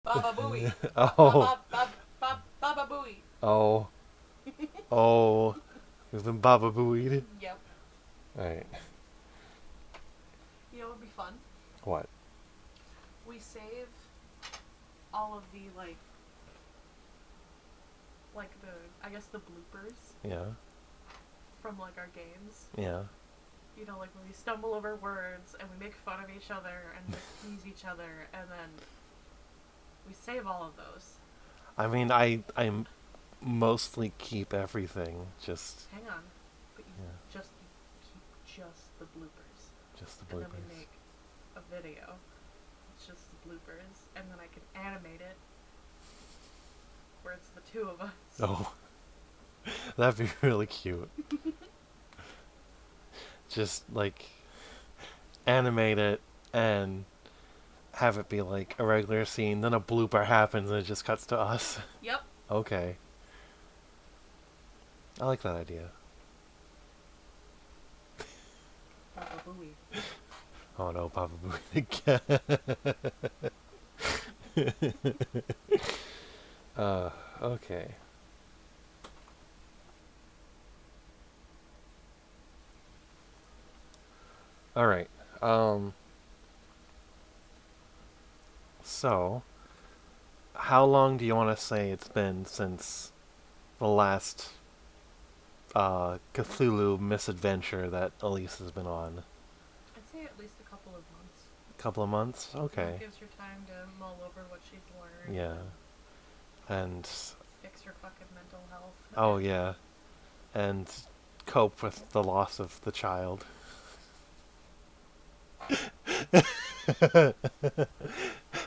Baba Booey. Oh, Baba Booey. oh, oh. He's been Baba Booeyed. Yep. Alright. You know what would be fun? What? We save all of the the I guess the bloopers Yeah. from our games. Yeah. You know, when we stumble over words and we make fun of each other and we tease each other, and then we save all of those. I mean, I mostly keep everything. Just Hang on, but yeah, you keep just the bloopers, just the and then we bloopers. make a video. It's just the bloopers, and then I can animate it where it's the two of us. Oh, that'd be really cute. Just animate it and have it be like a regular scene, then a blooper happens and it just cuts to us. Yep. Okay. I like that idea. Baba Booey. Oh no, Papa Booey again. Okay. Alright. So, how long do you want to say it's been since the last Cthulhu misadventure that Elise has been on? I'd say at least a couple of months. A couple of months? Okay. It gives her time to mull over what she's learned. Yeah. And, Fix her fucking mental health. oh yeah. And cope with the loss of the child.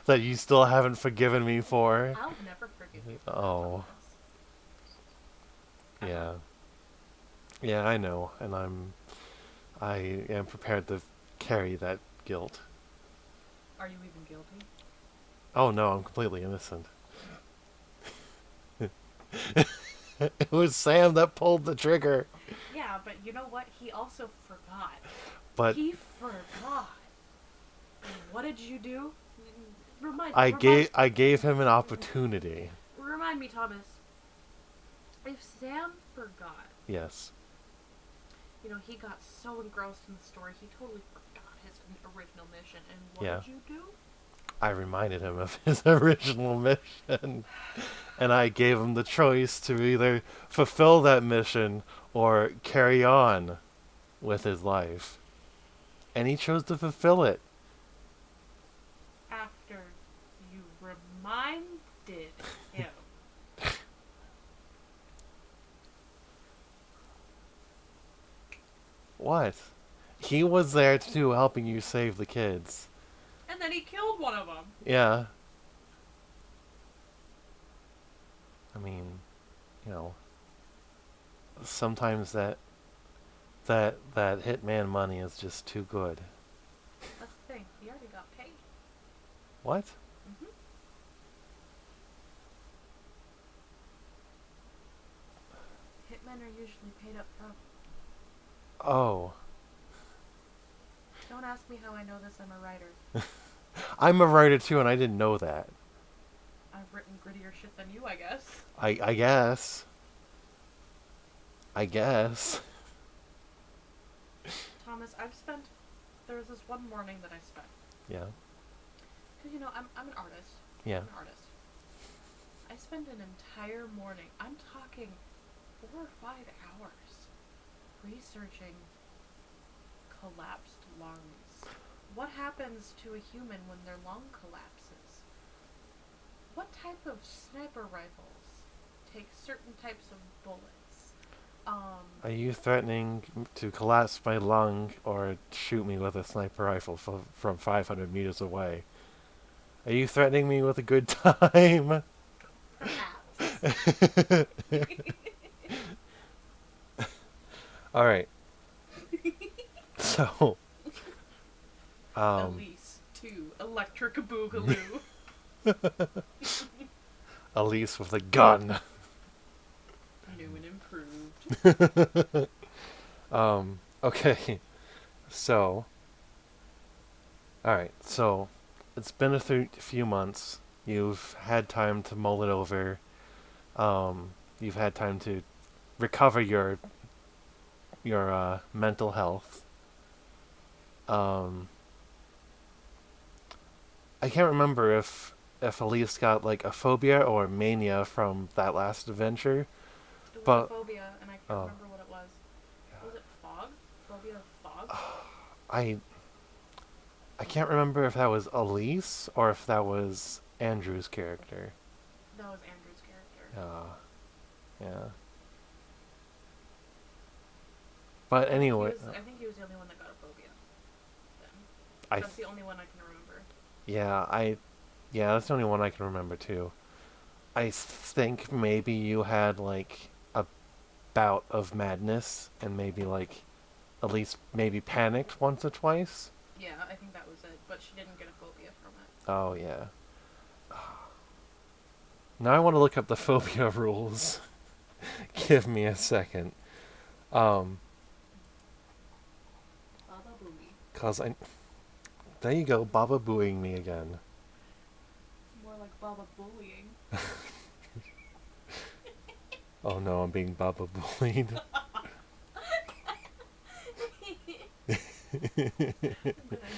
That you still haven't forgiven me for. I'll never forgive you for Oh. that, Yeah. Yeah, I know. And I am prepared to carry that guilt. Are you even guilty? Oh no, I'm completely innocent. It was Sam that pulled the trigger. Yeah, but you know what? He also forgot. But He forgot. And what did you do? I gave him an opportunity. Remind me, Thomas. If Sam forgot, Yes. he got so engrossed in the story, he totally forgot his original mission. And what Yeah. did you do? I reminded him of his original mission. And I gave him the choice to either fulfill that mission or carry on with his life. And he chose to fulfill it. After you reminded him. What? He was there too, helping you save the kids. And then he killed one of them. Yeah. I mean, you know, sometimes that hitman money is just too good. That's the thing. He already got paid. What? Mm-hmm. Hitmen are usually paid up front. Oh. Don't ask me how I know this. I'm a writer. I'm a writer too, and I didn't know that. I've written grittier shit than you, I guess. I guess. I guess. Thomas, there was this one morning that I spent. Yeah. Because, I'm an artist. Yeah. I'm an artist. I spent an entire morning, I'm talking 4 or 5 hours, researching collapsed lungs. What happens to a human when their lung collapses? What type of sniper rifles take certain types of bullets? Are you threatening to collapse my lung or shoot me with a sniper rifle from 500 meters away? Are you threatening me with a good time? Perhaps. Alright. So, Elise 2, Electric Boogaloo. Elise with a gun. New and improved. Okay. So, alright. So, it's been a few months. You've had time to mull it over. You've had time to recover your mental health. Um, I can't remember if Elise got like a phobia or mania from that last adventure, It was a but phobia, and I can't remember what it was. Was it fog? Phobia of fog? I I can't remember if that was Elise or if that was Andrew's character. That was Andrew's character. Yeah. But anyway, I think he was the only one that got a phobia. Then. I That's the only one I can remember. yeah, that's the only one I can remember too. I think maybe you had like a bout of madness and maybe like at least maybe panicked once or twice. Yeah, I think that was it. But she didn't get a phobia from it. Oh yeah. Now I want to look up the phobia rules. Give me a second. Um, Baba Booey. cause I there you go, Baba booing me again. More like Baba bullying. Oh no, I'm being Baba bullied. I'm gonna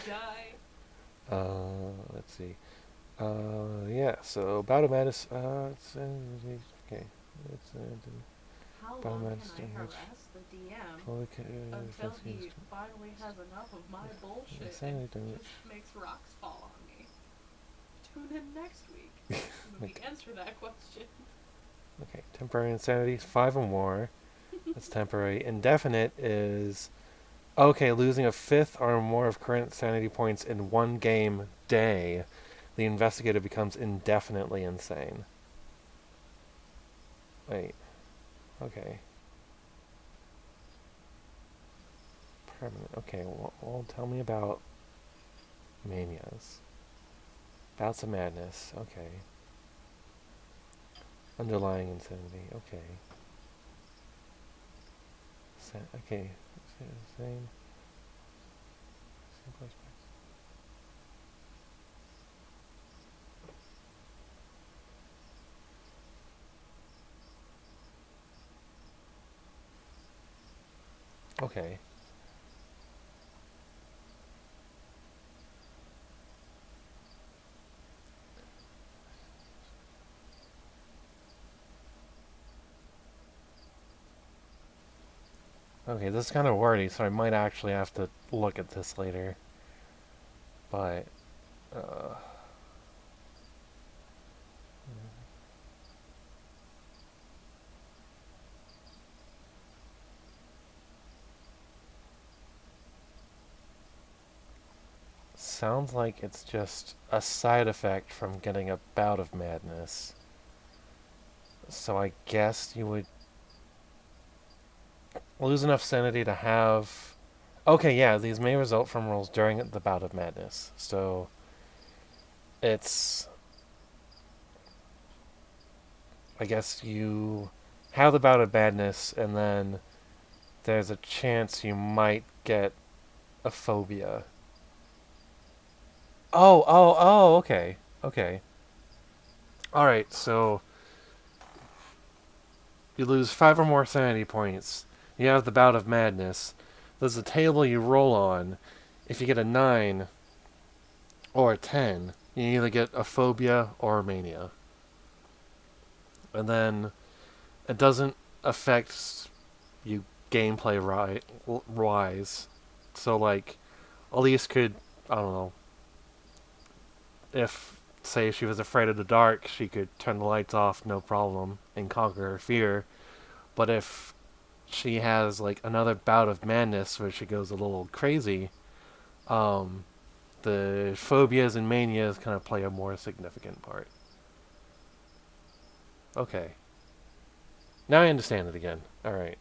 die. Let's see. Yeah. So bout of madness. Okay. It's How bout of long madness. can I harass the DM until he finally has enough of my bullshit and just makes rocks fall on me? Tune in next week when we answer that question. Okay. Temporary insanity is 5 or more. That's temporary. Indefinite is okay. Losing a fifth or more of current sanity points in one game day. The investigator becomes indefinitely insane. Wait. Okay. Permanent. Okay, well, tell me about manias. Bouts of madness. Okay. Underlying insanity. Okay. Okay. Same. Prospects. Okay. Okay, this is kind of wordy, so I might actually have to look at this later. But, uh... sounds like it's just a side effect from getting a bout of madness. So I guess you would lose enough sanity to have... Okay, yeah, these may result from rolls during the bout of madness. So it's... I guess you have the bout of madness, and then there's a chance you might get a phobia. Oh, okay. Okay. Alright, so you lose 5 or more sanity points. You have the bout of madness. There's a table you roll on. If you get a 9 or a 10, you either get a phobia or a mania. And then it doesn't affect you gameplay wise. So, like, Elise could, I don't know, if, say, she was afraid of the dark, she could turn the lights off, no problem, and conquer her fear. But if she has, like, another bout of madness where she goes a little crazy, the phobias and manias kind of play a more significant part. Okay. Now I understand it again. Alright.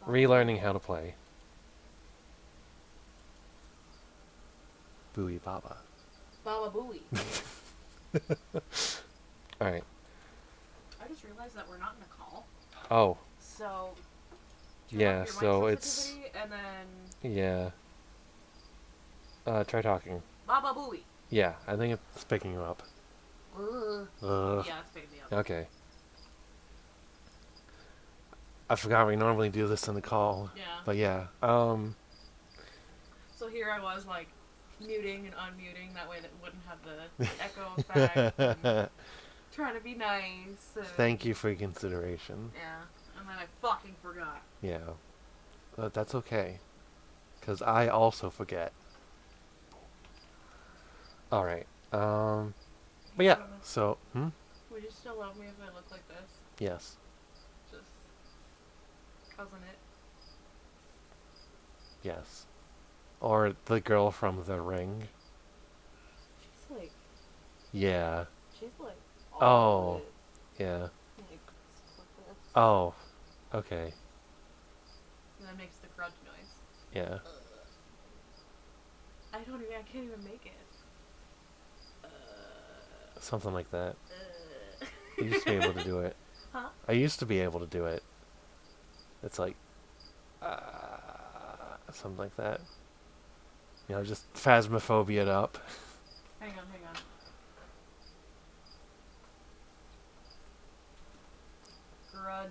Relearning how to play. Booey Baba. Baba Booey. Alright. I just realized that we're not in a call. Oh. So. Yeah, so it's. And then. Yeah. Try talking. Baba Booey. Yeah, I think it's picking you up. Yeah, it's picking me up. Okay. I forgot we normally do this in the call. Yeah. But yeah. So here I was, like, muting and unmuting. That way it wouldn't have the echo effect. And trying to be nice. Thank you for your consideration. Yeah. And then I fucking forgot. Yeah. But that's okay. Because I also forget. Alright. But yeah, so, Would you still love me if I look like this? Yes. Just cousin it. Yes. Or the girl from The Ring. She's like... Yeah. She's like... Oh. Yeah. Like this. Oh. Okay. And that makes the grudge noise. Yeah. I can't even make it. Something like that. I used to be able to do it. Huh? I used to be able to do it. It's like... something like that. You know, just phasmophobia it up. Hang on. Grudge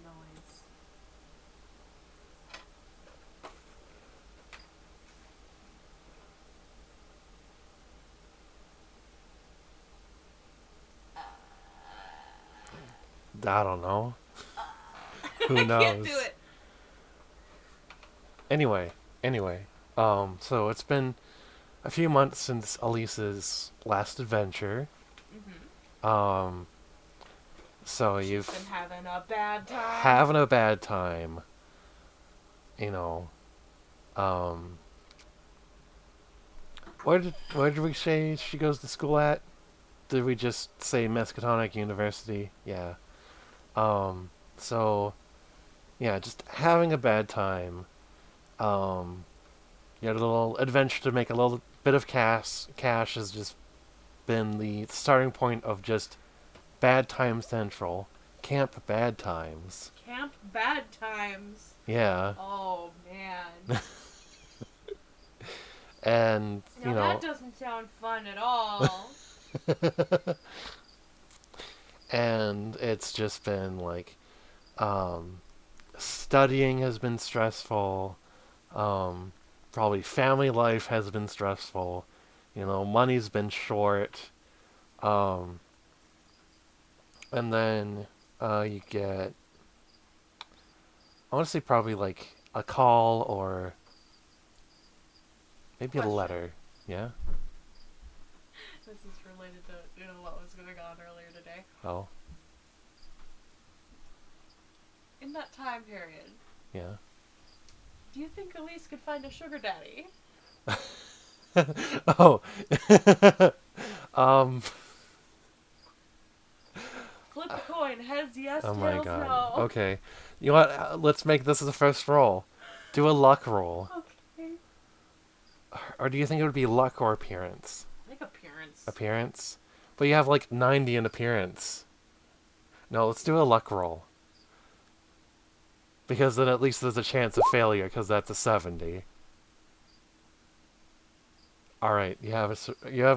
noise. I don't know. Who knows? I can't do it. Anyway. So it's been a few months since Elise's last adventure. Mm-hmm. So She's you've been having a bad time. Having a bad time. You know. Where did we say she goes to school at? Did we just say Miskatonic University? Yeah. So yeah, just having a bad time. You had a little adventure to make a little bit of cash. Cash has just been the starting point of just Bad Time Central. Camp Bad Times. Camp Bad Times. Yeah. Oh, man. And, you know... that doesn't sound fun at all. And it's just been, like... studying has been stressful. Probably family life has been stressful. You know, money's been short. And then you get, I want to say probably like a call or maybe a letter. Yeah? This is related to, what was going on earlier today. Oh. In that time period. Yeah. Do you think Elise could find a sugar daddy? Oh. Flip a coin, heads yes, Oh tails my god. no. Okay. You know what? Let's make this as a first roll. Do a luck roll. Okay. Or do you think it would be luck or appearance? I think appearance. Appearance? But you have like 90 in appearance. No, let's do a luck roll. Because then at least there's a chance of failure, because that's a 70. Alright, you have a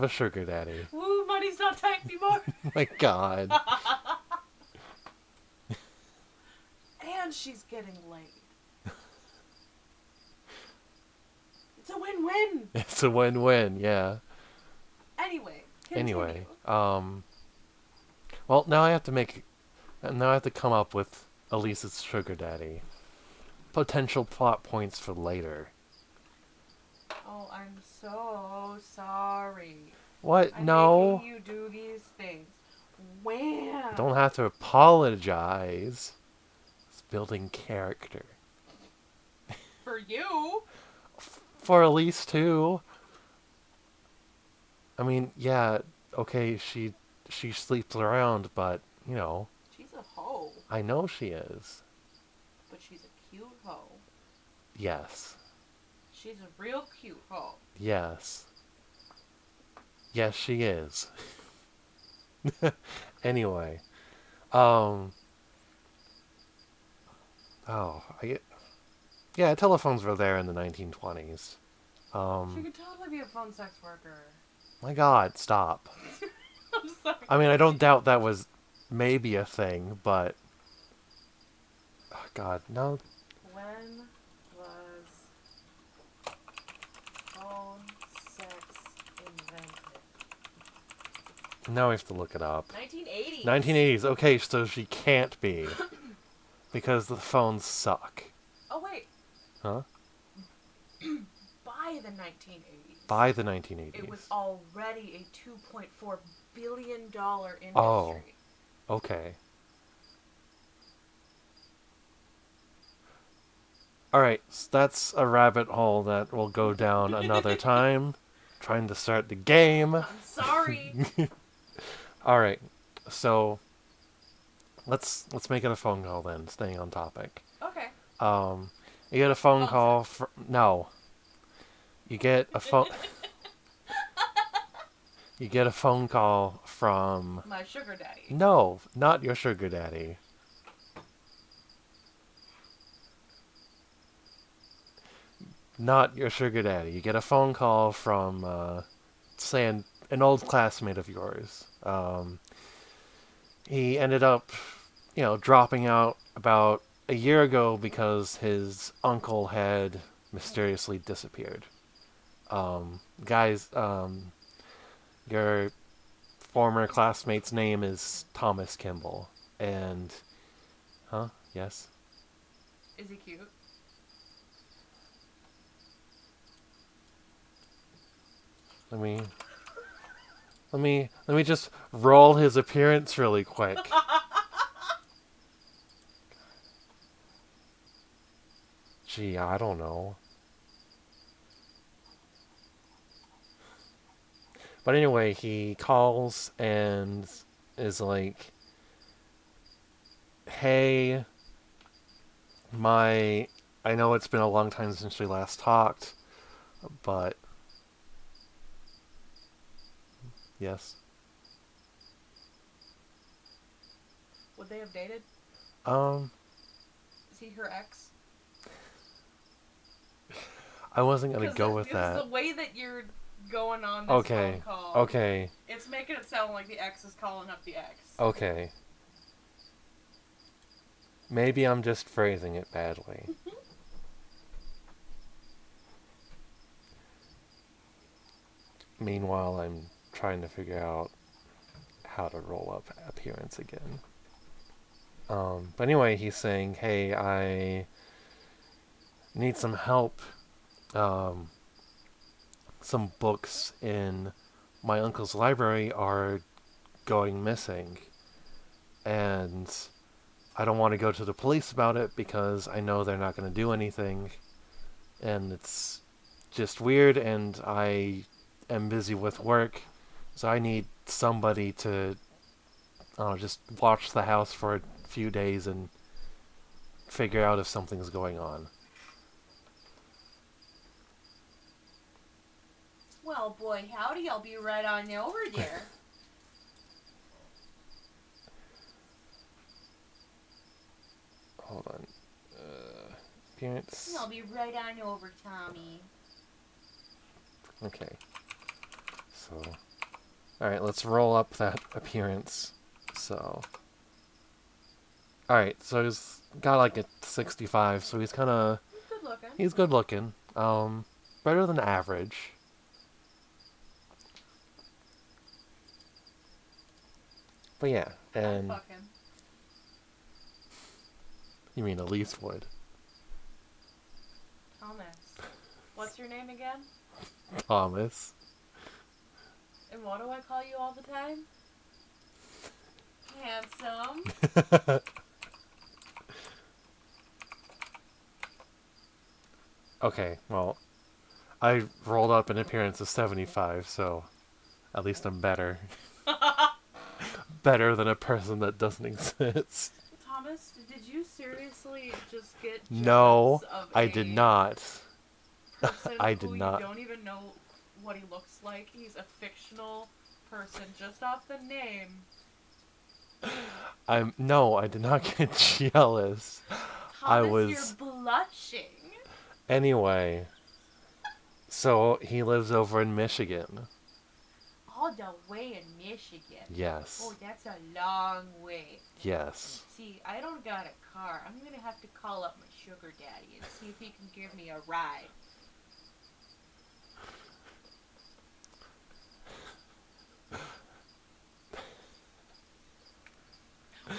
sugar daddy. Woo, money's not tight anymore. My god. And she's getting laid. It's a win-win. It's a win-win, yeah. Anyway, continue. Well, now I have to come up with Elise's sugar daddy. Potential plot points for later. Oh, I'm so sorry. What? I'm No. making you do these things. Wham! You don't have to apologize. It's building character. For you? For Elise, too. I mean, yeah, okay, she sleeps around, but, you know. She's a hoe. I know she is. But she's a cute hoe. Yes. She's a real cute hoe. Yes. Yes, she is. Anyway. Yeah, telephones were there in the 1920s. She could totally be a phone sex worker. My god, stop. I mean, I don't doubt that was maybe a thing, but... Oh, God, no. When was phone sex invented? Now we have to look it up. 1980s. 1980s. Okay, so she can't be. Because the phones suck. Oh, wait. Huh? By the 1980s. By the 1980s. It was already a $2.4 billion industry. Oh. Okay. Alright, so that's a rabbit hole that will go down another time. Trying to start the game. I'm sorry. Alright, so let's make it a phone call then, staying on topic. Okay. You get a phone call from... No. You get a phone... You get a phone call from... My sugar daddy. No, not your sugar daddy. Not your sugar daddy. You get a phone call from, say, an old classmate of yours. He ended up, dropping out about a year ago because his uncle had mysteriously disappeared. Guys, your former classmate's name is Thomas Kimball. And... Huh? Yes? Is he cute? Let me just roll his appearance really quick. Gee, I don't know. But anyway, he calls and is like, "Hey, I know it's been a long time since we last talked, but..." Yes? Would they have dated? Is he her ex? I wasn't gonna go with that. The way that you're going on this phone call. Okay. It's making it sound like the ex is calling up the ex. Okay. Maybe I'm just phrasing it badly. Meanwhile, I'm trying to figure out how to roll up appearance again. But anyway, he's saying, "Hey, I need some help. Some books in my uncle's library are going missing. And I don't want to go to the police about it because I know they're not going to do anything. And it's just weird, and I am busy with work. So I need somebody to just watch the house for a few days and figure out if something's going on." Well, boy, howdy, I'll be right on over there. Hold on. Appearance. I'll be right on over, Tommy. Okay. So... Alright, let's roll up that appearance. So... Alright, so he's got like a 65, so he's kinda... Good looking. He's good looking. Better than average. But yeah, and... Fuck him. You mean Elise would. Thomas. What's your name again? Thomas. And what do I call you all the time? Handsome. Okay, well, I rolled up an appearance of 75, so at least I'm better. Better than a person that doesn't exist. Thomas, did you seriously just get No, of I did not. I did who not. You don't even know what he looks like? He's a fictional person just off the name. No, I did not get jealous. Thomas, you're blushing. Anyway, so he lives over in Michigan. All the way in Michigan. Yes. Oh, that's a long way. Yes. See, I don't got a car. I'm gonna have to call up my sugar daddy and see if he can give me a ride.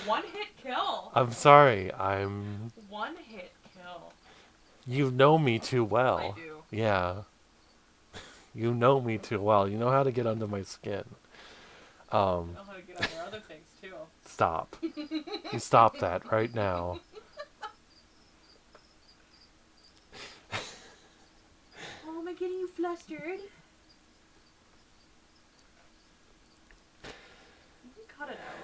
One hit kill. I'm sorry. One hit kill. You know me too well. I do. Yeah. You know me too well. You know how to get under my skin. I know how to get under other things too. Stop. You stop that right now. Oh, am I getting you flustered? You can cut it out.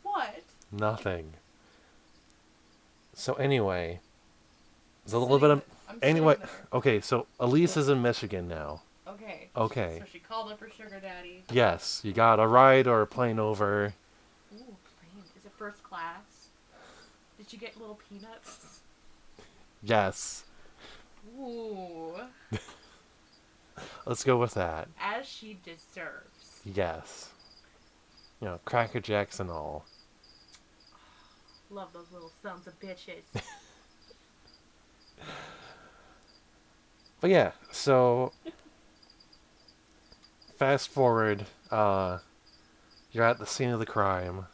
What? Nothing. So anyway, there's a little bit of... Anyway, okay, so Elise is in Michigan now. Okay. Okay. So she called up her sugar daddy. Yes, you got a ride or a plane over. Ooh, plane. Is it first class? Did you get little peanuts? Yes. Ooh. Let's go with that. As she deserves. Yes. You know, Cracker Jacks and all. Love those little sons of bitches. But yeah, so fast forward, you're at the scene of the crime.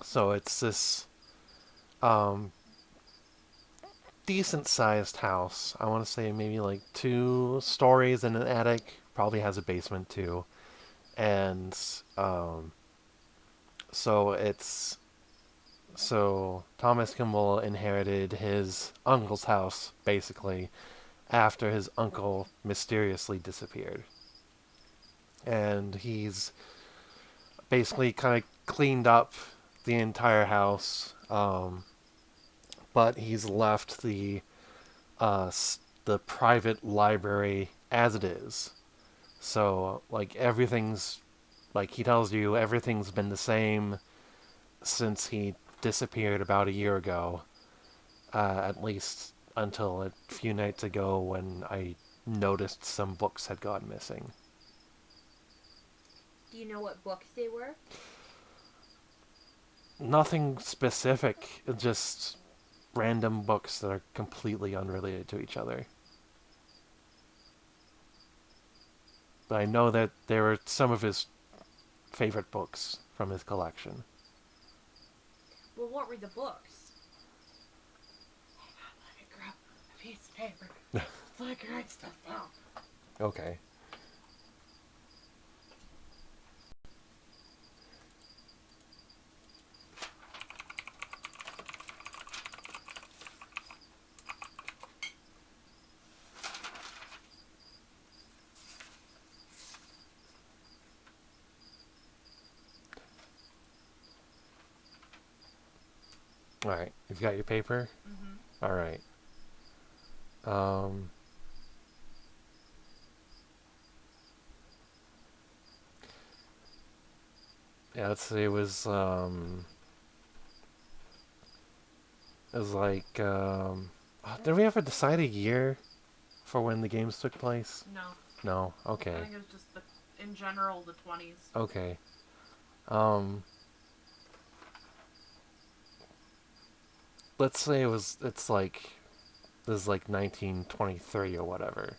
So it's this decent sized house. I want to say maybe like 2 stories and an attic. Probably has a basement too. And so Thomas Kimball inherited his uncle's house basically after his uncle mysteriously disappeared. And he's basically kind of cleaned up the entire house, but he's left the private library as it is. So, like, everything's, like, he tells you everything's been the same since he disappeared about a year ago, at least until a few nights ago when I noticed some books had gone missing. Do you know what books they were? Nothing specific, just random books that are completely unrelated to each other. But I know that there were some of his favorite books from his collection. Well, what were the books? Hang on, let me grab a piece of paper so I can write stuff down. Okay. Alright, you've got your paper? Mm-hmm. Alright. Yeah, let's see, it was like, did we ever decide a year for when the games took place? No. No? Okay. I think it was just, in general, the 20s. Okay. Let's say it's like, this is like 1923 or whatever.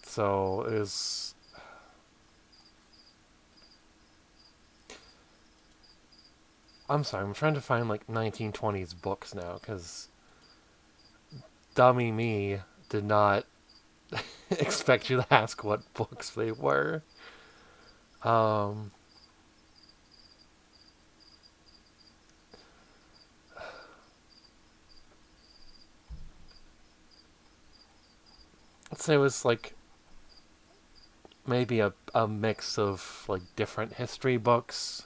So it was... I'm sorry, I'm trying to find like 1920s books now, because dummy me did not expect you to ask what books they were. Let's say it was like maybe a mix of like different history books,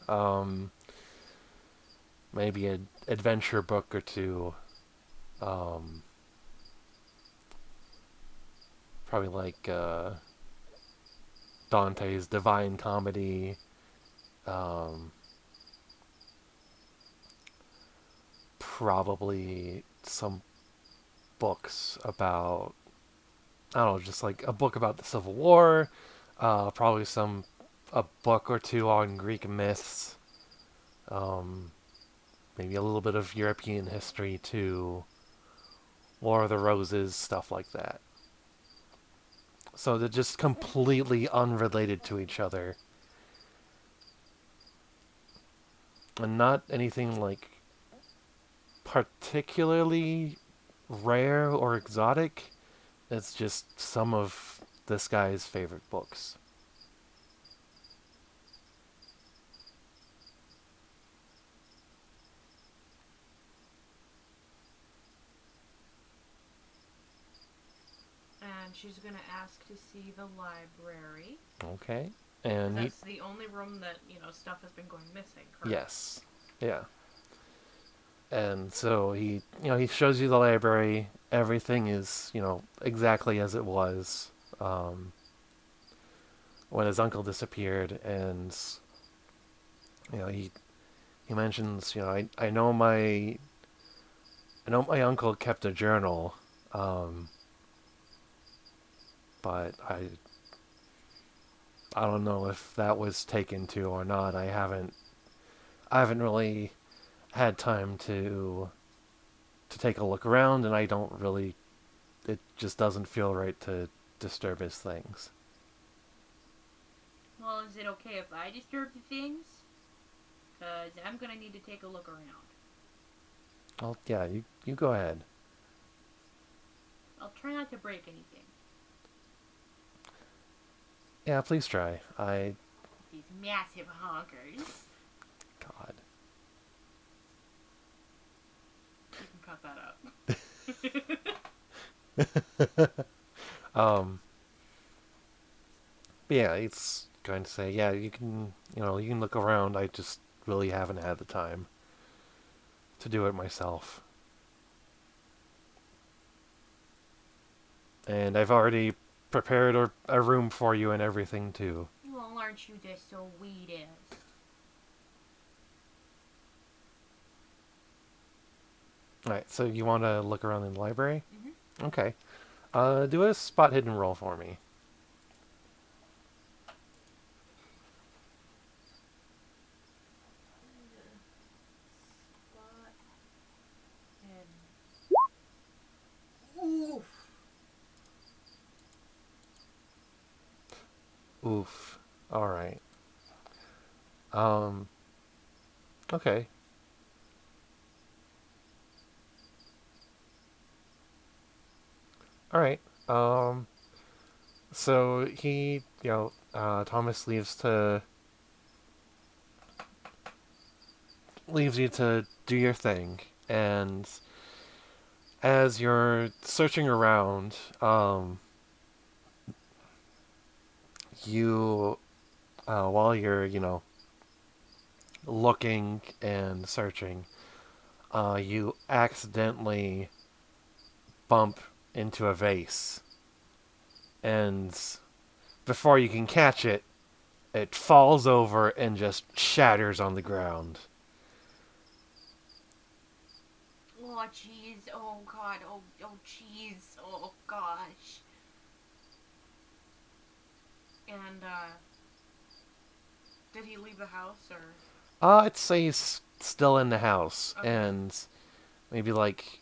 maybe an adventure book or two, probably like Dante's Divine Comedy, probably some books about, I don't know, just like a book about the Civil War, probably a book or two on Greek myths, um, maybe a little bit of European history too, War of the Roses, stuff like that. So they're just completely unrelated to each other. And not anything like particularly rare or exotic. It's just some of this guy's favorite books. And she's gonna ask to see the library. Okay. And that's the only room that, stuff has been going missing, correct? Yes. Yeah. And so he shows you the library. Everything is, exactly as it was when his uncle disappeared. And, he mentions, I know my uncle kept a journal, but I don't know if that was taken to or not. I haven't really had time to take a look around, and I don't really, it just doesn't feel right to disturb his things. Well, is it okay if I disturb the things? Because I'm going to need to take a look around. Well, yeah, you go ahead. I'll try not to break anything. Yeah, please try. These massive honkers. God. You can cut that up. Yeah, it's going to say, yeah, you can look around. I just really haven't had the time to do it myself. And I've already prepared a room for you and everything, too. Well, aren't you just so sweetest? Alright, so you want to look around in the library? Mm-hmm. Okay. Do a spot hidden roll for me. Oof. Oof. Alright. Okay. Alright. So Thomas leaves you to do your thing, and as you're searching around, you, while you're, looking and searching, you accidentally bump into a vase, and before you can catch it, it falls over and just shatters on the ground. Oh, jeez. Oh, God. Oh, jeez. Oh, gosh. And, did he leave the house, or? I'd say he's still in the house, okay. And maybe, like,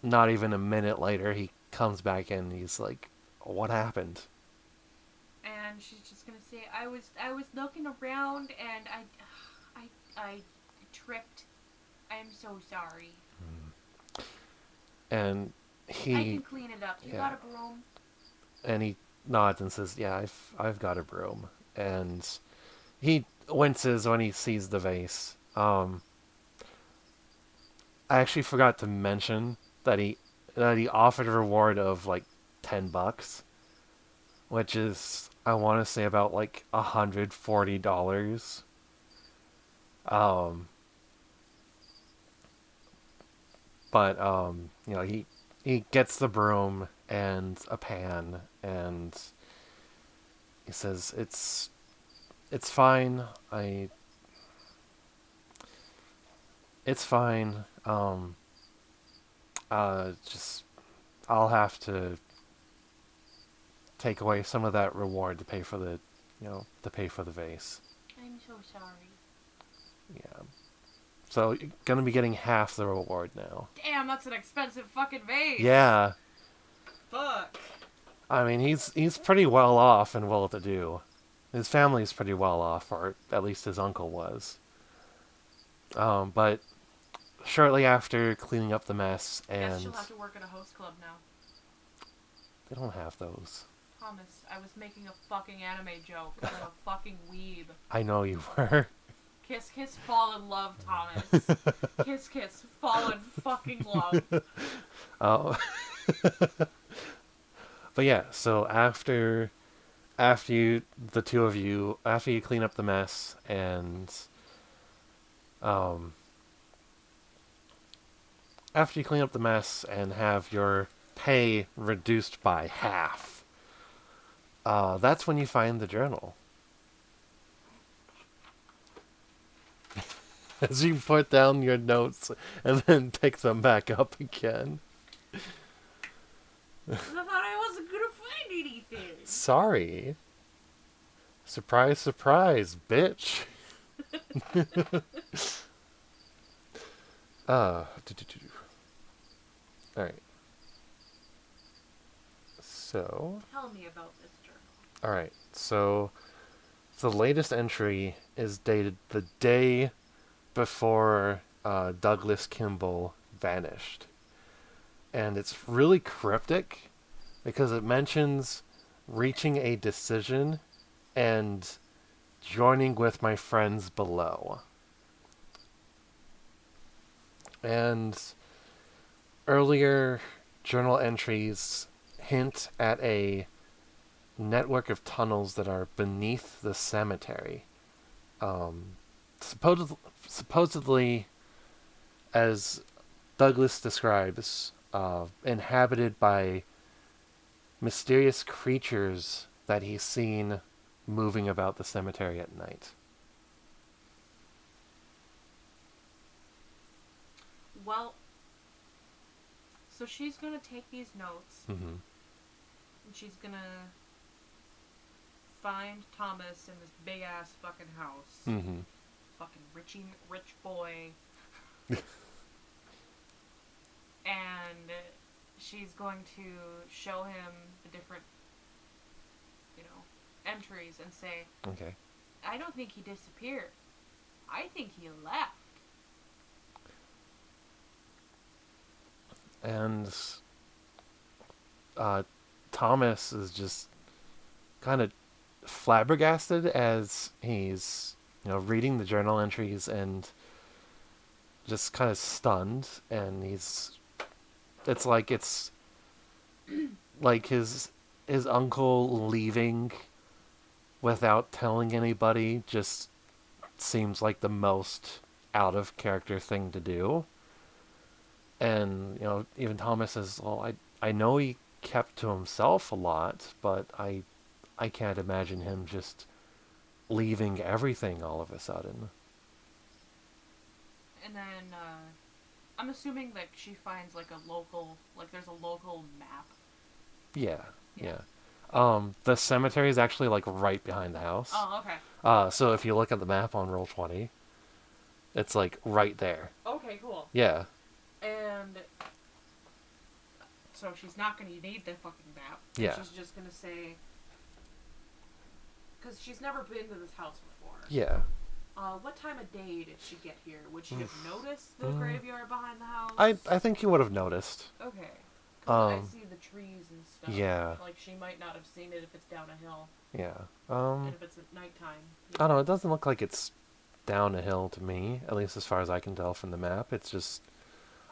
not even a minute later, he comes back in, and he's like, what happened? And she's just gonna say, I was looking around, and I tripped. I'm so sorry. And I can clean it up. You got a broom? And he nods and says, yeah, I've got a broom. And he winces when he sees the vase. I actually forgot to mention that he offered a reward of like $10, which is, I want to say, about like $140. But he gets the broom and a pan, and he says it's fine. It's fine. Just I'll have to take away some of that reward to pay for the, to pay for the vase. I'm so sorry. Yeah. So you're gonna be getting half the reward now. Damn, that's an expensive fucking vase. Yeah. Fuck. I mean, he's pretty well off and well to do. His family's pretty well off, or at least his uncle was. But shortly after cleaning up the mess, and Guess she'll have to work at a host club now. they don't have those. Thomas, I was making a fucking anime joke. I'm a fucking weeb. I know you were. Kiss, kiss, fall in love, Thomas. Kiss, kiss, fall in fucking love. Oh. But yeah, so after you clean up the mess and after you clean up the mess and have your pay reduced by half, that's when you find the journal. As you put down your notes and then pick them back up again. I thought I wasn't gonna find anything. Sorry. Surprise, surprise, bitch. Alright. So. Tell me about this journal. Alright, so the latest entry is dated the day before Douglas Kimball vanished. And it's really cryptic because it mentions reaching a decision and joining with my friends below. And earlier journal entries hint at a network of tunnels that are beneath the cemetery. Supposedly, as Douglas describes, inhabited by mysterious creatures that he's seen moving about the cemetery at night. Well, so she's gonna take these notes, Mm-hmm. and she's gonna find Thomas in this big ass fucking house. Mm-hmm. Fucking rich boy. And she's going to show him the different, entries and say, Okay. I don't think he disappeared. I think he left. And Thomas is just kind of flabbergasted as he's, reading the journal entries and just kind of stunned. And it's like his uncle leaving without telling anybody just seems like the most out of character thing to do. And, even Thomas says, well, I know he kept to himself a lot, but I can't imagine him just leaving everything all of a sudden. And then, I'm assuming that she finds, there's a local map. Yeah. The cemetery is actually, right behind the house. Oh, okay. So if you look at the map on Roll20, it's, right there. Okay, cool. Yeah. And so she's not going to need the fucking map. Yeah. She's just going to say, because she's never been to this house before. Yeah. What time of day did she get here? Would she have noticed the graveyard behind the house? I think you would have noticed. Okay. I see the trees and stuff. Yeah. She might not have seen it if it's down a hill. Yeah. And if it's at nighttime. I don't know, it doesn't look like it's down a hill to me, at least as far as I can tell from the map. It's just,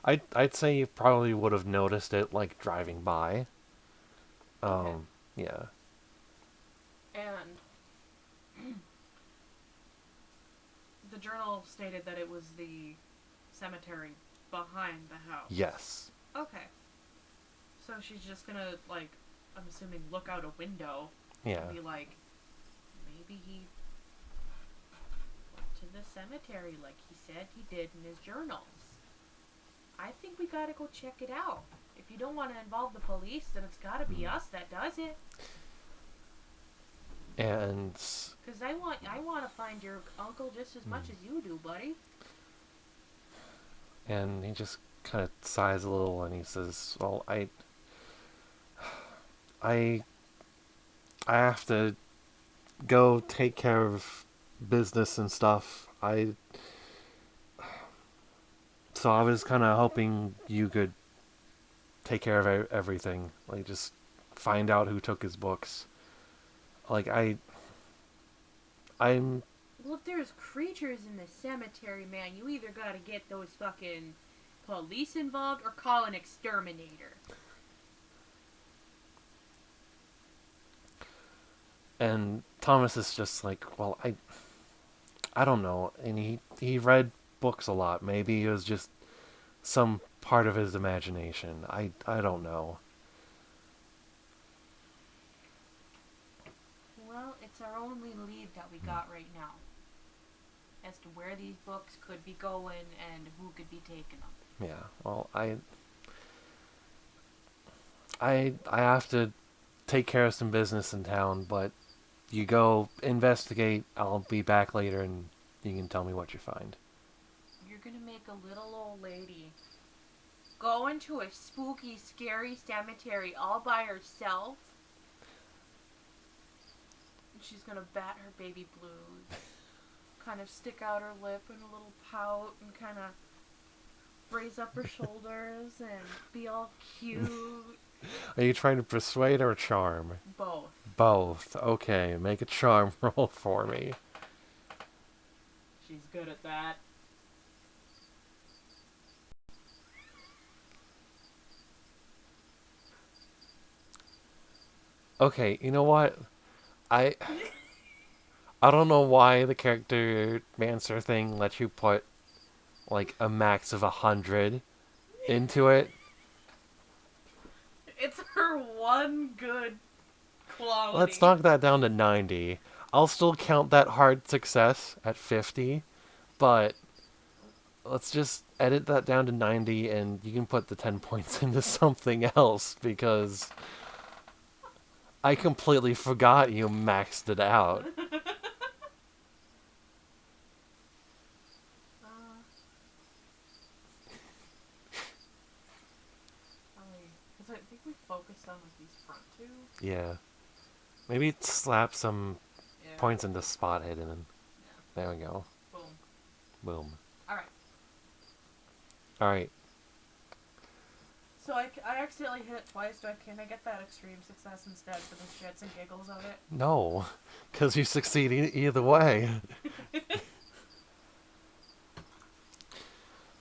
I'd say you probably would have noticed it, driving by. Okay. Yeah. And the journal stated that it was the cemetery behind the house. Yes. Okay. So she's just gonna, I'm assuming, look out a window. Yeah. And be like, maybe he went to the cemetery like he said he did in his journals. I think we gotta go check it out. If you don't want to involve the police, then it's gotta be us that does it. And... Because I want to find your uncle just as much as you do, buddy. And he just kind of sighs a little and he says, well, I have to go take care of business and stuff. So I was kind of hoping you could take care of everything. Like, just find out who took his books. Like, I'm... Well, if there's creatures in the cemetery, man, you either gotta get those fucking police involved or call an exterminator. And Thomas is just like, well, I don't know. And he read books a lot. Maybe it was just some part of his imagination. I don't know. Well, it's our only lead that we got right now. As to where these books could be going and who could be taking them. Yeah, well, I have to take care of some business in town, but you go investigate. I'll be back later and you can tell me what you find. You're gonna make a little old lady go into a spooky, scary cemetery all by herself? And she's gonna bat her baby blues. Kind of stick out her lip in a little pout and kind of raise up her shoulders and be all cute. Are you trying to persuade or charm? Both. Both. Okay, make a charm roll for me. She's good at that. Okay, you know what? I don't know why the character Mancer thing lets you put like a max of 100 into it. It's her one good quality. Let's knock that down to 90. I'll still count that hard success at 50, but let's just edit that down to 90 and you can put the 10 points into something else because I completely forgot you maxed it out. I think we focused on like these front two. Yeah. Maybe slap some points into spot hidden. And there we go. Boom. Boom. Alright. Alright. So I accidentally hit it twice. Can I get that extreme success instead for the shits and giggles of it? No. Because you succeed either way.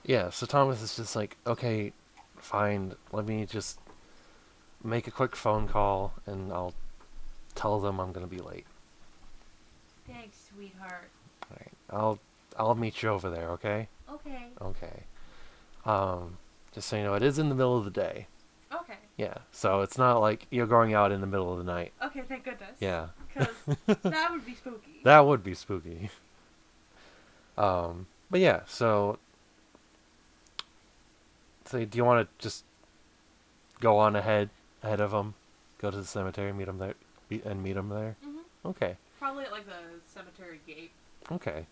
Yeah, so Thomas is just like, okay, fine, let me just make a quick phone call and I'll tell them I'm gonna be late. Thanks, sweetheart. Alright, I'll meet you over there, okay? Okay. Okay. Just so you know, it is in the middle of the day. Okay. Yeah, so it's not like you're going out in the middle of the night. Okay, thank goodness. Yeah. Because that would be spooky. That would be spooky. But yeah, so do you want to just go on ahead of them, go to the cemetery, meet them there? Mm-hmm. Okay. Probably at like the cemetery gate. Okay.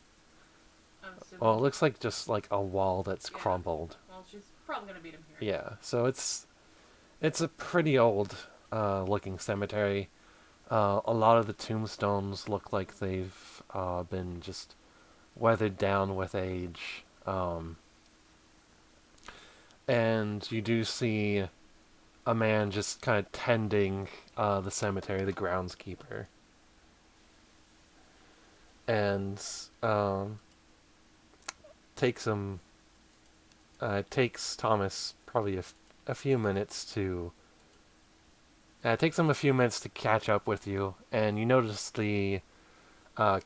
Well, it looks like just like a wall that's crumbled. Well, she's probably gonna meet him here. Yeah, so it's a pretty old looking cemetery. A lot of the tombstones look like they've been just weathered down with age. And you do see a man just kind of tending the cemetery, the groundskeeper. And takes Thomas probably a few minutes to... it takes him a few minutes to catch up with you, and you notice the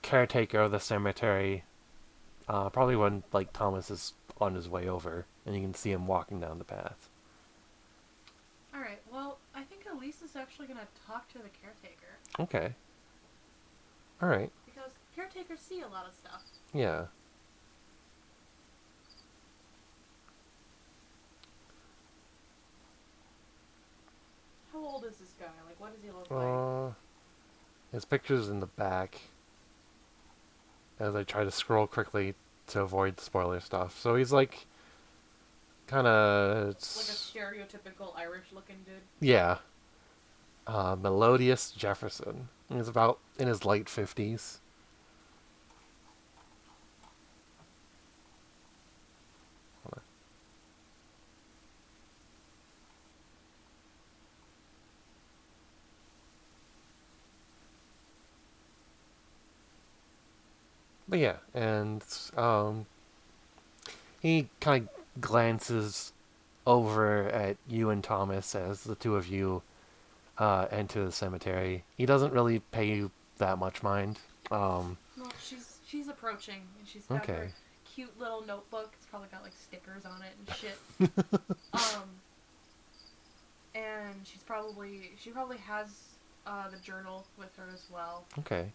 caretaker of the cemetery, probably when like Thomas is on his way over, and you can see him walking down the path. Alright, well, I think Elise is actually going to talk to the caretaker. Okay. Alright. Because caretakers see a lot of stuff. Yeah. old is this guy? Like, what does he look like? His picture's in the back. As I try to scroll quickly to avoid spoiler stuff. So he's like, kind of... Like a stereotypical Irish-looking dude? Yeah. Melodious Jefferson. He's about in his late 50s. But yeah, and he kind of glances over at you and Thomas as the two of you enter the cemetery. He doesn't really pay you that much mind. Well, she's approaching, and she's got Okay. her cute little notebook. It's probably got like stickers on it and shit. And she probably has the journal with her as well. Okay.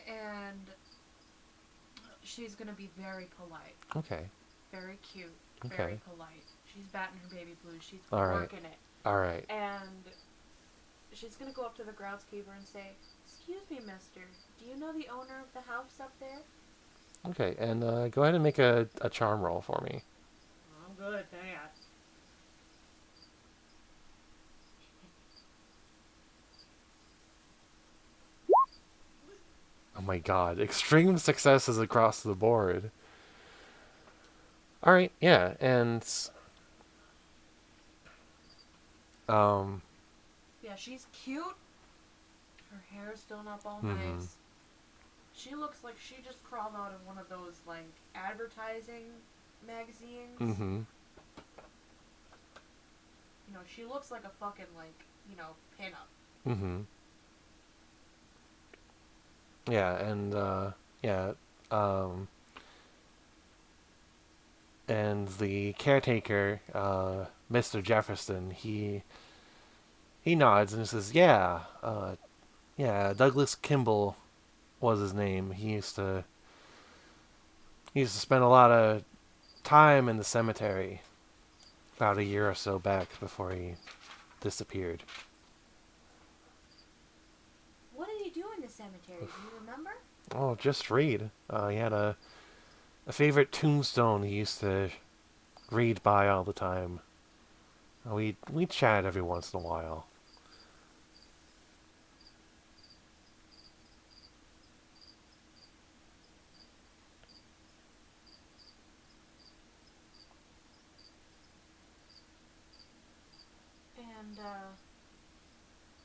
And she's gonna be very polite. Okay. Very cute. Okay. Very polite. She's batting her baby blues. She's All right. working it. All right. And she's gonna go up to the groundskeeper and say, "Excuse me, mister. Do you know the owner of the house up there?" Okay, and go ahead and make a charm roll for me. I'm good at that. Oh my god, extreme successes across the board. Alright, yeah, and... Yeah, she's cute. Her hair's still not all nice. She looks like she just crawled out of one of those, like, advertising magazines. Mm-hmm. You know, she looks like a fucking, like, you know, pinup. Mm-hmm. Yeah, and, and the caretaker, Mr. Jefferson, he nods and says, yeah, Douglas Kimball was his name. He used to spend a lot of time in the cemetery about a year or so back before he disappeared. What did he do in the cemetery? Do you remember? Oh, just read. He had a favorite tombstone he used to read by all the time. We chat every once in a while. And,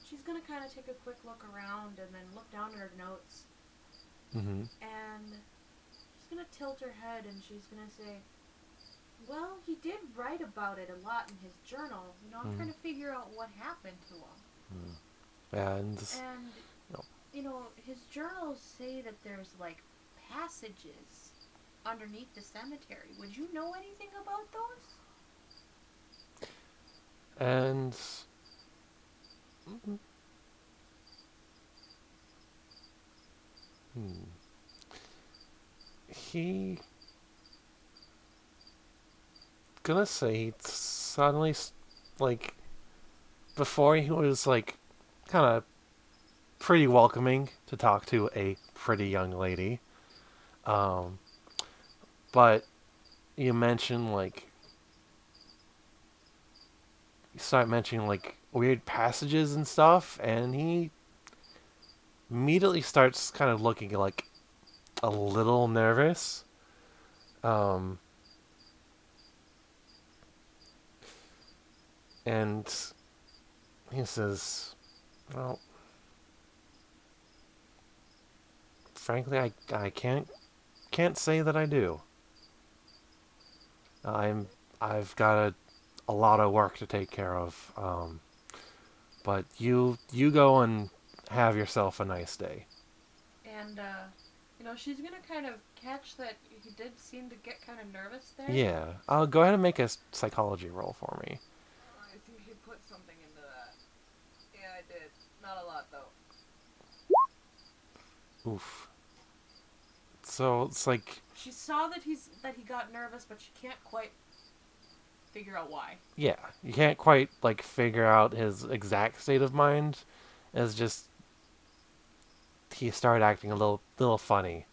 she's gonna kind of take a quick look around and then look down at her notes. Mm-hmm. And she's gonna tilt her head and she's gonna say, well, he did write about it a lot in his journal. You know, I'm trying to figure out what happened to him. And you know, his journals say that there's, like, passages underneath the cemetery. Would you know anything about those? And he gonna say he suddenly, like, before he was like kind of pretty welcoming to talk to a pretty young lady, but you mentioned like you start mentioning like weird passages and stuff, and he immediately starts kind of looking like a little nervous. And he says, well, frankly, I can't say that I do. I've got a lot of work to take care of. But you go and have yourself a nice day. And, you know, she's gonna kind of catch that he did seem to get kind of nervous there. Yeah. I'll go ahead and make a psychology roll for me. I think he put something into that. Yeah, I did. Not a lot, though. Oof. So it's like she saw that he got nervous, but she can't quite figure out why. Yeah, you can't quite, like, figure out his exact state of mind. It's just he started acting a little funny.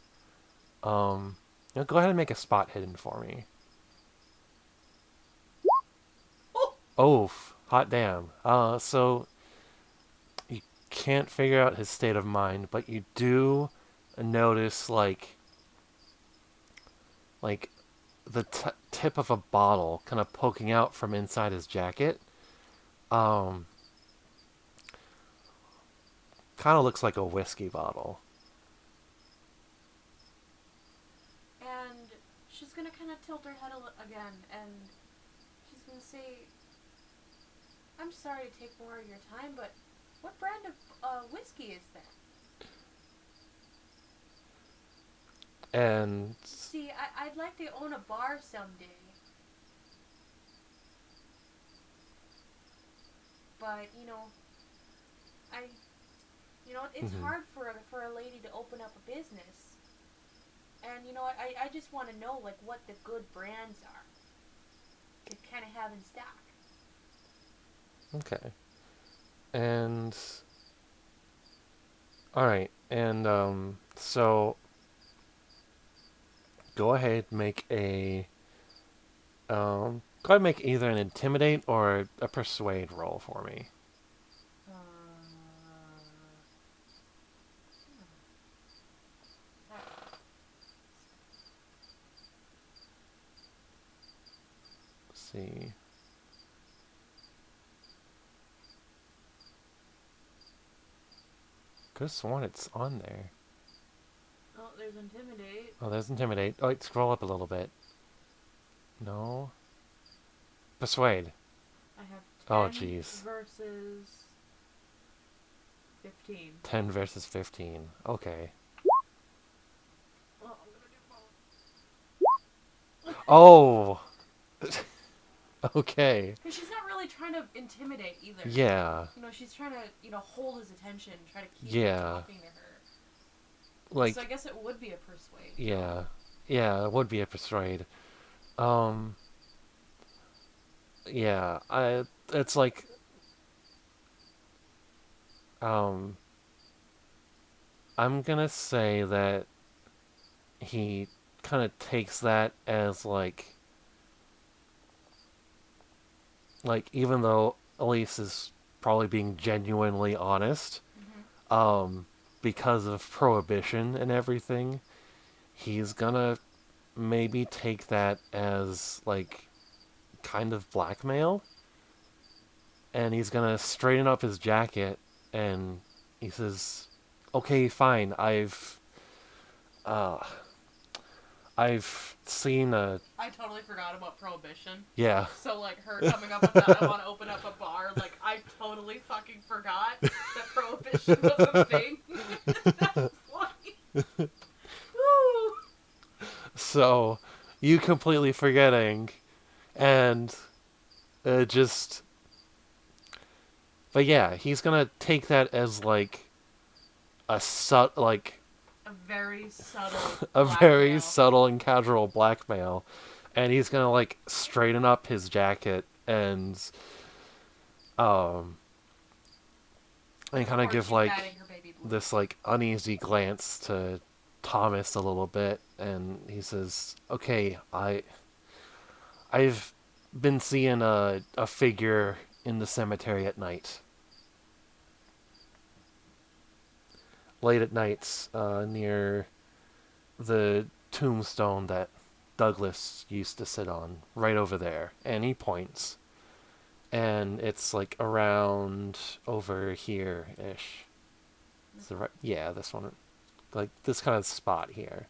Go ahead and make a spot hidden for me. Oh, hot damn. So you can't figure out his state of mind, but you do notice, like the tip of a bottle kind of poking out from inside his jacket. Kind of looks like a whiskey bottle. And she's gonna kind of tilt her head again, and she's gonna say, "I'm sorry to take more of your time, but what brand of whiskey is that?" And See, I'd like to own a bar someday. But, it's hard for a lady to open up a business. And, I just want to know, like, what the good brands are to kind of have in stock. Okay. And all right. And so go ahead, make a go ahead and make either an intimidate or a persuade roll for me. Let's see. Could have sworn it's on there. Oh, there's intimidate. Oh, there's intimidate. Oh, wait, scroll up a little bit. No. Persuade. I have 10 jeez. versus 15. 10 versus 15. Okay. Well, I'm gonna do both. Oh! Okay. Because she's not really trying to intimidate either. Yeah. She's trying to, hold his attention, try to keep Yeah. talking to her. Like, so I guess it would be a persuade. Yeah. Yeah, it would be a persuade. Yeah, it's like, I'm gonna say that he kind of takes that as, like, even though Elise is probably being genuinely honest, because of prohibition and everything, he's gonna maybe take that as, like, kind of blackmail. And he's gonna straighten up his jacket, and he says, "Okay, fine. I've seen a." I totally forgot about prohibition. Yeah. So, like, her coming up with that, I want to open up a bar. Like, I totally fucking forgot that prohibition was a thing. That's funny. Woo! So, you completely forgetting, and just. But yeah, he's gonna take that as, like, a very subtle a very subtle and casual blackmail, and he's gonna, like, straighten up his jacket and kind of give, like, this, like, uneasy glance to Thomas a little bit, and he says, "Okay, I've been seeing a figure in the cemetery at night. Late at nights, near the tombstone that Douglas used to sit on, right over there." And he points. And it's, like, around over here-ish. Yeah, this one. Like, this kind of spot here.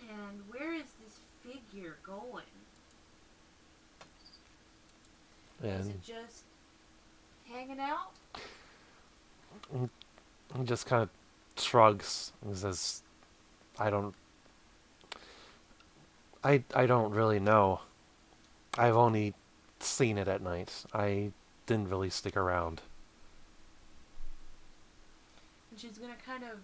And where is this figure going? And is it just hanging out? He just kind of shrugs and says, I don't really know. I've only seen it at night. I didn't really stick around." And she's gonna kind of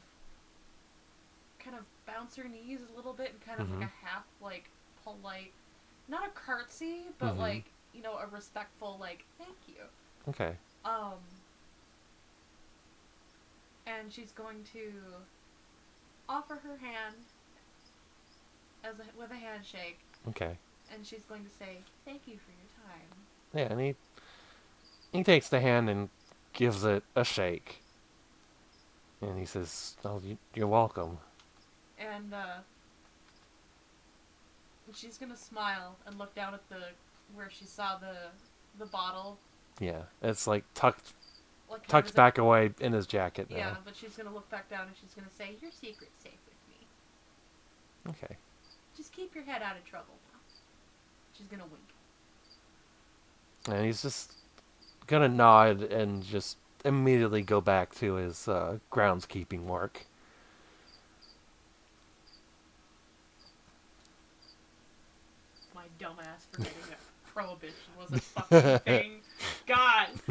bounce her knees a little bit and kind of like a half, like, polite not a curtsy, but like, you know, a respectful like thank you. Okay. And she's going to offer her hand with a handshake. Okay. And she's going to say, "Thank you for your time." Yeah, and he takes the hand and gives it a shake. And he says, "Oh, you're welcome." And she's gonna smile and look down at where she saw the bottle. Yeah, it's like tucked back away in his jacket now. Yeah, but she's gonna look back down and she's gonna say, "Your secret's safe with me." Okay. Just keep your head out of trouble now. She's gonna wink. And he's just gonna nod and just immediately go back to his groundskeeping work. My dumbass forgetting that prohibition was a fucking thing. God.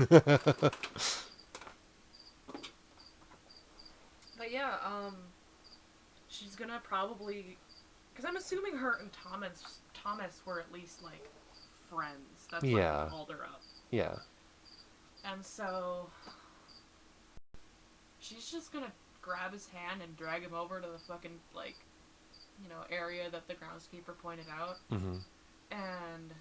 But yeah, she's gonna probably, because I'm assuming her and Thomas were at least like friends. That's why he called her up. Yeah. And so she's just gonna grab his hand and drag him over to the fucking like, you know, area that the groundskeeper pointed out. And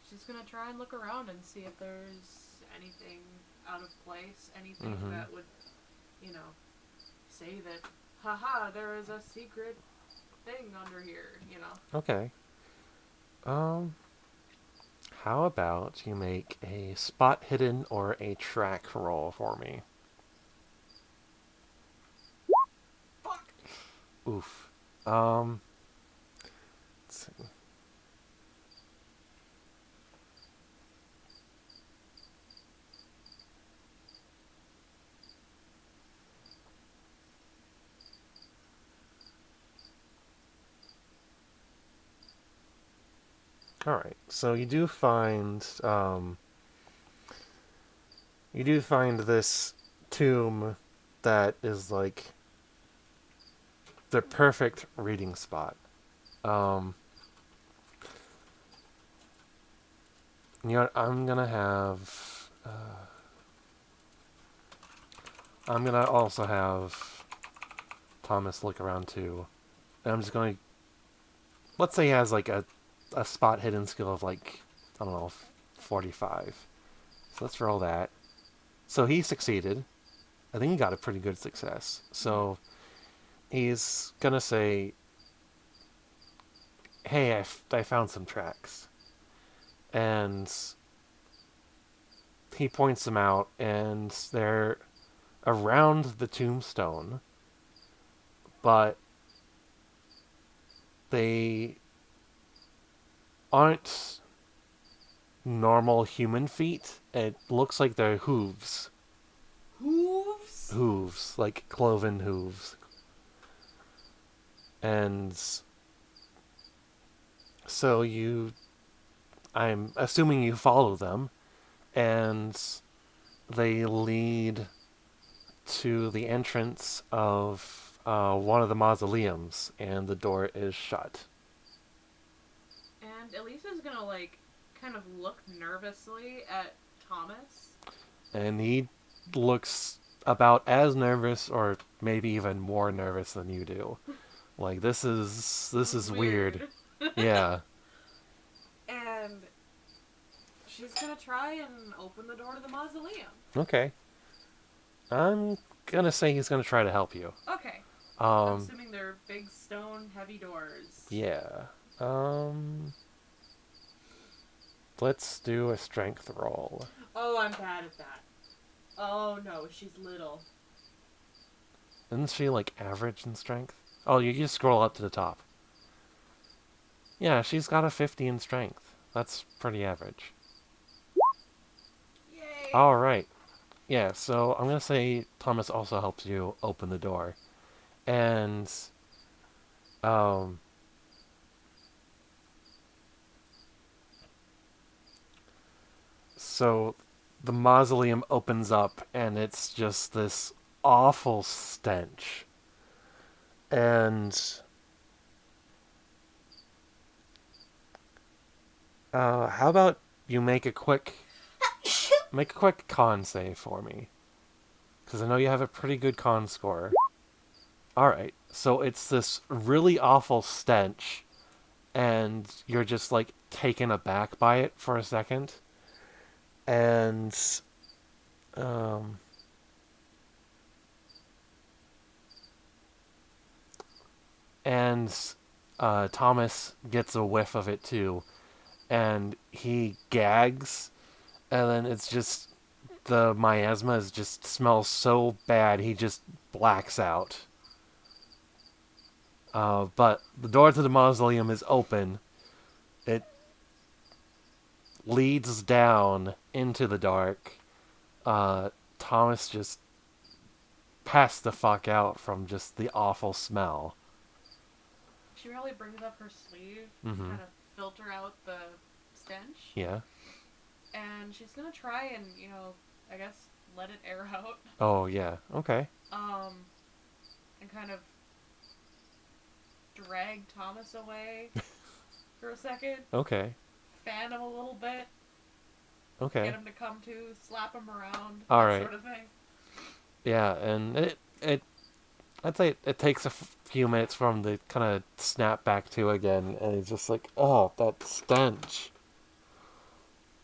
she's gonna try and look around and see if there's anything out of place, anything that would, you know, say that, haha, there is a secret thing under here, you know. Okay. How about you make a spot hidden or a track roll for me? Fuck. Oof. Let's see. Alright, so you do find this tomb that is like the perfect reading spot. You know what, I'm gonna also have Thomas look around too. And I'm just gonna, let's say he has like a spot hidden skill of like, I don't know, 45. So let's roll that. So he succeeded. I think he got a pretty good success. So he's gonna say, "Hey, I found some tracks." And he points them out, and they're around the tombstone, but they aren't normal human feet. It looks like they're hooves. Hooves? Hooves, like cloven hooves. And so I'm assuming you follow them, and they lead to the entrance of one of the mausoleums, and the door is shut. And Elise is gonna, like, kind of look nervously at Thomas. And he looks about as nervous, or maybe even more nervous than you do. Like, this is weird. Yeah. And she's gonna try and open the door to the mausoleum. Okay. I'm gonna say he's gonna try to help you. Okay. I'm assuming they're big stone heavy doors. Yeah. Let's do a strength roll. Oh, I'm bad at that. Oh no, she's little. Isn't she like average in strength? Oh, you just scroll up to the top. Yeah, she's got a 50 in strength. That's pretty average. Yay! Alright. Yeah, so I'm gonna say Thomas also helps you open the door. And so the mausoleum opens up, and it's just this awful stench. And How about you make a quick con save for me? Because I know you have a pretty good con score. Alright, so it's this really awful stench, and you're just, like, taken aback by it for a second. And, um... and, Thomas gets a whiff of it, too. And he gags, and then it's just... the miasma just smells so bad, he just blacks out. But the door to the mausoleum is open. It leads down into the dark. Thomas just passed the fuck out from just the awful smell. She really brings up her sleeve to Mm-hmm. kind of filter out the stench. Yeah. And she's gonna try and, I guess let it air out. Oh, yeah. Okay. And kind of drag Thomas away for a second. Okay. Fan him a little bit. Okay. Get him to come to, slap him around, All that right. sort of thing. Yeah, and I'd say it takes a few minutes for him to kind of snap back to again, and he's just like, oh, that stench.